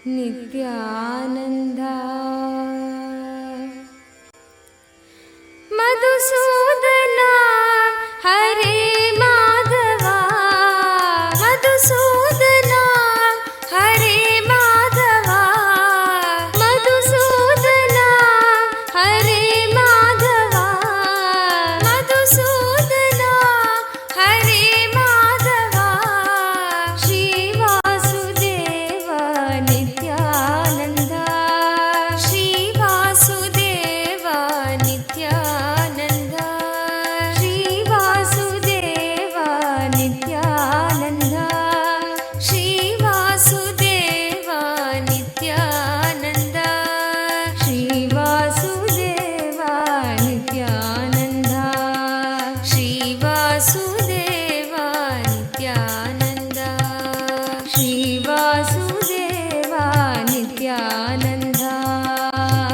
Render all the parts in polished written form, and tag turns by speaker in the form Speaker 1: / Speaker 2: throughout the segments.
Speaker 1: Nithyananda Madhusudana Hare Madhava Madhusudana Hare Madhava Madhusudana Hare Madhava Madhusudana Hare Madhava Shri Vasudeva Nithyananda Shri Vasudeva Nithyananda Shri Vasudeva Nithyananda Shri Vasudeva Nithyananda Shri Vasudeva Nithyananda Shri Vasudeva Nithyananda Shri Vasudeva Nithyananda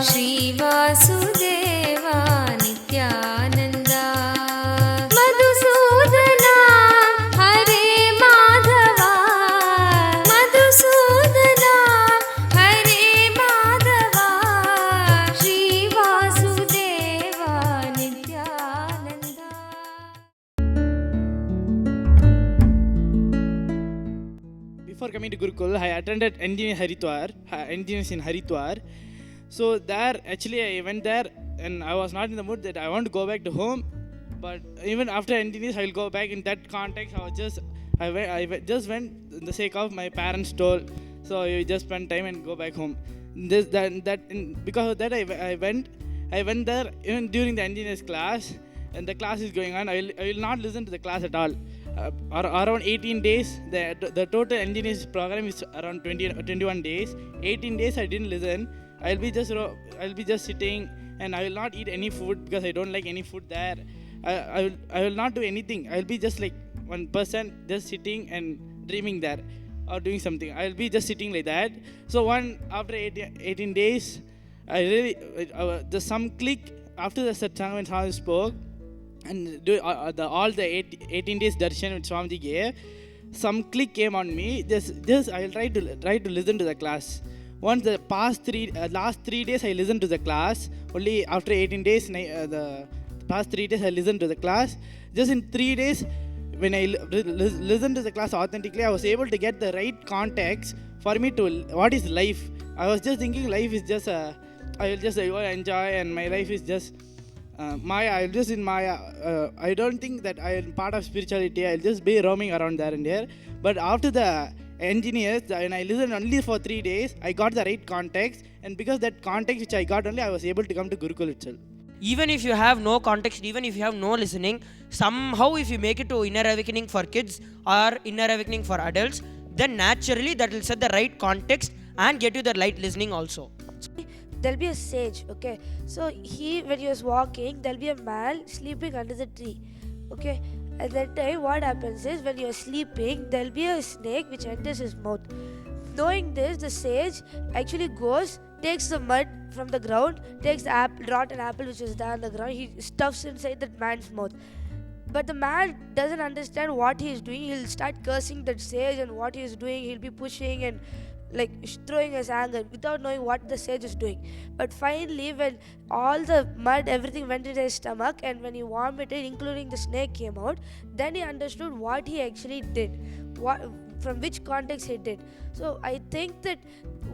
Speaker 1: Shri Vasudeva Nithyananda Madhusudana Hare Madhava Madhusudana Hare Madhava Shri Vasudeva Nithyananda.
Speaker 2: Before coming to Gurukul, I attended engineers in Haridwar. So there, actually, I went there and I was not in the mood that I want to go back to home. But even after engineers, I will go back in that context. I just went in the sake of my parents told. So you just spend time and go back home. Because of that, I went there even during the engineers class, and the class is going on. I will not listen to the class at all. Around 18 days, the total engineers program is around 21 days. 18 days I didn't listen. I'll be just sitting, and I will not eat any food because I don't like any food there. I will not do anything. I'll be just like one person just sitting and dreaming there or doing something. I'll be just sitting like that. So after 18 days, I really some click after the satsang when Swami spoke and all the 18 days darshan which Swamiji gave. Some click came on me. Just I will try to listen to the class. Once the last 3 days I listened to the class. Only after 18 days, the past 3 days I listened to the class. Just in 3 days, when I listened to the class authentically, I was able to get the right context for me to what is life. I was just thinking life is just I will just enjoy, and my life is just Maya. I'll just in Maya. I don't think that I am part of spirituality. I'll just be roaming around there and there. But after the engineers, when I listened only for 3 days, I got the right context, and because that context which I got only, I was able to come to Gurukul itself.
Speaker 3: Even if you have no context, even if you have no listening, somehow if you make it to inner awakening for kids or inner awakening for adults, then naturally that will set the right context and get you the right listening also.
Speaker 4: There'll be a sage, okay? So when he was walking, there'll be a man sleeping under the tree, okay? At that time, what happens is, when you're sleeping, there'll be a snake which enters his mouth. Knowing this, the sage actually goes, takes the mud from the ground, takes the rotten apple which is there on the ground, he stuffs inside that man's mouth. But the man doesn't understand what he is doing. He'll start cursing that sage and what he is doing. He'll be pushing and like throwing his anger without knowing what the sage is doing. But finally, when all the mud, everything went into his stomach, and when he vomited, including the snake came out, then he understood what he actually did, from which context he did. So I think that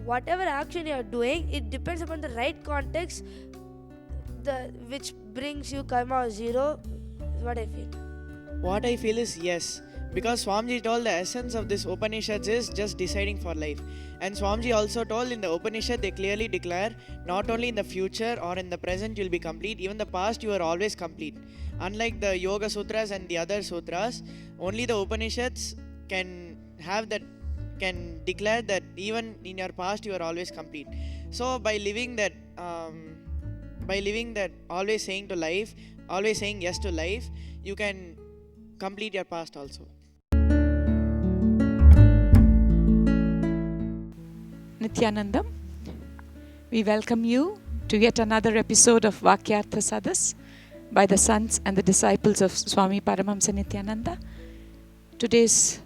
Speaker 4: whatever action you are doing, it depends upon the right context, which brings you karma zero, is what I feel.
Speaker 5: What I feel is yes, because Swamiji told the essence of this Upanishads is just deciding for life. And Swamiji also told in the Upanishad, they clearly declare, not only in the future or in the present you will be complete, even the past you are always complete. Unlike the Yoga Sutras and the other sutras, only the Upanishads can declare that even in your past you are always complete. So by living that always saying to life, always saying yes to life, you can complete your past also.
Speaker 6: Nithyanandam, we welcome you to yet another episode of Vakyartha Sadas by the sons and the disciples of Swami Paramahamsa Nithyananda. Today's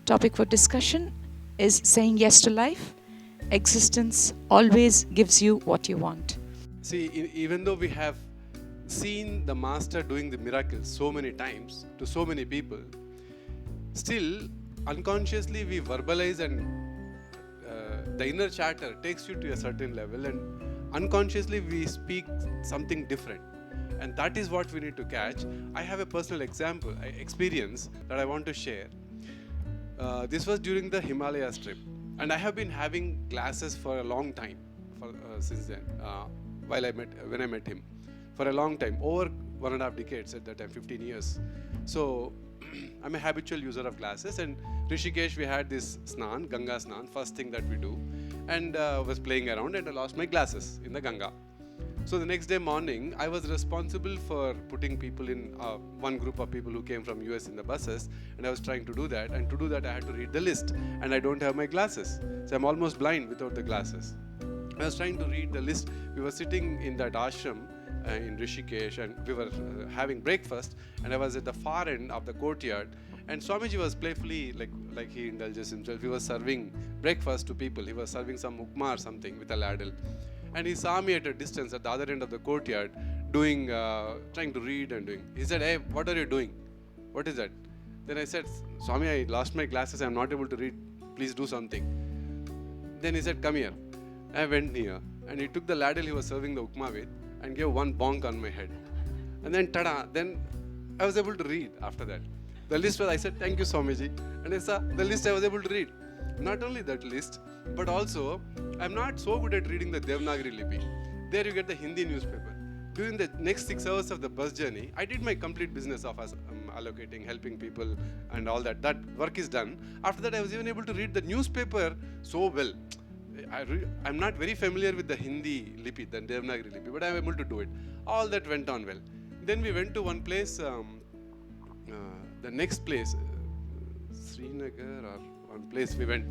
Speaker 6: topic for discussion is saying yes to life, existence always gives you what you want.
Speaker 7: See, even though we have seen the Master doing the miracles so many times to so many people, still unconsciously we verbalize, and the inner chatter takes you to a certain level, and unconsciously we speak something different. And that is what we need to catch. I have a personal experience that I want to share. This was during the Himalayas trip, and I have been having glasses for a long time, since then, when I met him, for a long time, over 1.5 decades at that time, 15 years. So I'm a habitual user of glasses, and Rishikesh, we had this snan, Ganga snan, first thing that we do, and was playing around, and I lost my glasses in the Ganga. So the next day morning, I was responsible for putting people in one group of people who came from US in the buses, and I was trying to do that. And to do that, I had to read the list, and I don't have my glasses, so I'm almost blind without the glasses. I was trying to read the list. We were sitting in that ashram in Rishikesh, and we were having breakfast, and I was at the far end of the courtyard, and Swamiji was playfully, like he indulges himself, he was serving breakfast to people. He was serving some upma or something with a ladle. And he saw me at a distance at the other end of the courtyard doing, trying to read and doing. He said, "Hey, what are you doing? What is that?" Then I said, "Swami, I lost my glasses. I'm not able to read. Please do something." Then he said, "Come here." I went near, and he took the ladle he was serving the upma with and gave one bonk on my head. And then, tada, then I was able to read after that. The list was, I said, "Thank you, Swamiji." And I saw the list I was able to read. Not only that list, but also I'm not so good at reading the Devanagari Lipi. There you get the Hindi newspaper. During the next 6 hours of the bus journey, I did my complete business of allocating, helping people and all that. That work is done. After that, I was even able to read the newspaper so well. I'm not very familiar with the Hindi Lipi, the Devanagari Lipi, but I'm able to do it. All that went on well. Then we went to one place, the next place, Srinagar or one place we went.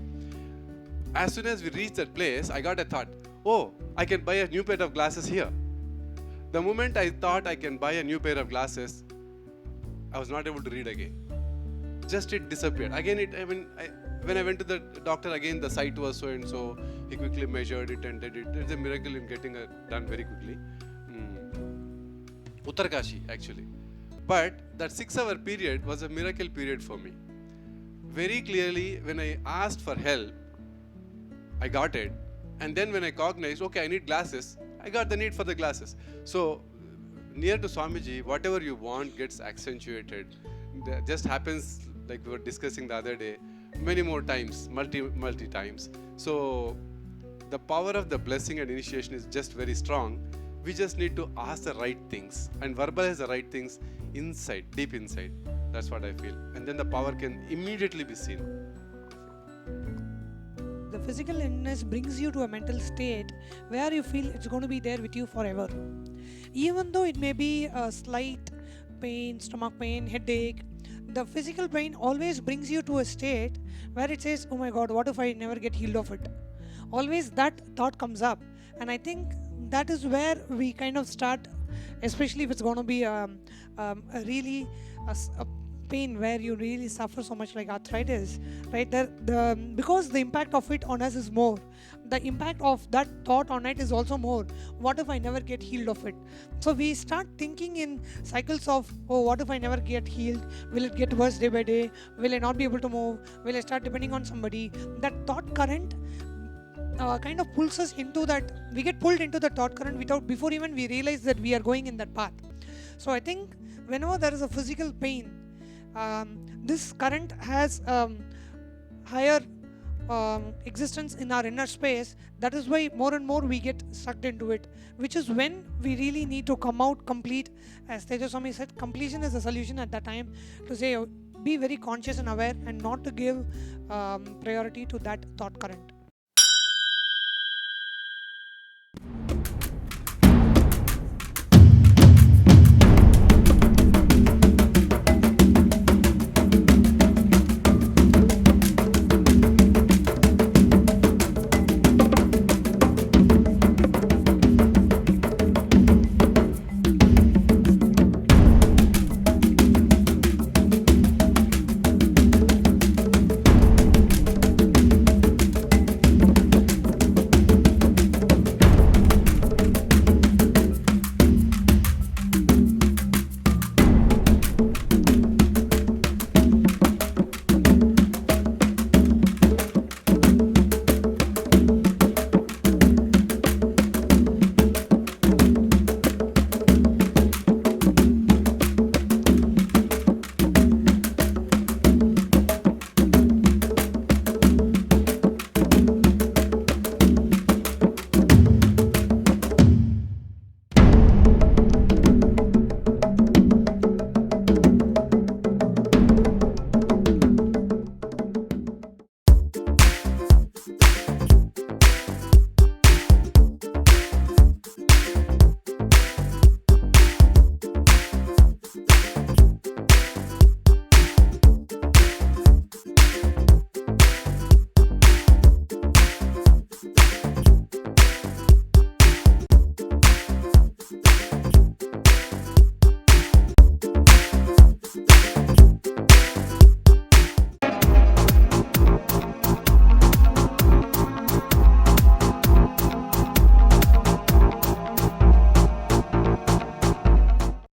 Speaker 7: As soon as we reached that place, I got a thought, oh, I can buy a new pair of glasses here. The moment I thought I can buy a new pair of glasses, I was not able to read again. Just it disappeared. Again, when I went to the doctor again, the sight was so and so. He quickly measured it and did it. It's a miracle in getting it done very quickly. Uttarkashi, actually. But that 6-hour period was a miracle period for me. Very clearly, when I asked for help, I got it. And then when I cognized, okay, I need glasses, I got the need for the glasses. So, near to Swamiji, whatever you want gets accentuated. That just happens, like we were discussing the other day, many more times, multi times. So, the power of the blessing and initiation is just very strong. We just need to ask the right things and verbalize the right things inside, deep inside. That's what I feel. And then the power can immediately be seen.
Speaker 8: The physical illness brings you to a mental state where you feel it's going to be there with you forever. Even though it may be a slight pain, stomach pain, headache, the physical pain always brings you to a state where it says, oh my God, what if I never get healed of it? Always that thought comes up. And I think that is where we kind of start, especially if it's going to be a pain where you really suffer so much, like arthritis, right? Because the impact of it on us is more. The impact of that thought on it is also more. What if I never get healed of it? So we start thinking in cycles of, oh, what if I never get healed? Will it get worse day by day? Will I not be able to move? Will I start depending on somebody? That thought current kind of pulls us into that. We get pulled into the thought current before even we realize that we are going in that path. So I think whenever there is a physical pain, this current has higher existence in our inner space. That is why more and more we get sucked into it, which is when we really need to come out complete. As Tejaswami said, completion is the solution at that time, to say be very conscious and aware and not to give priority to that thought current.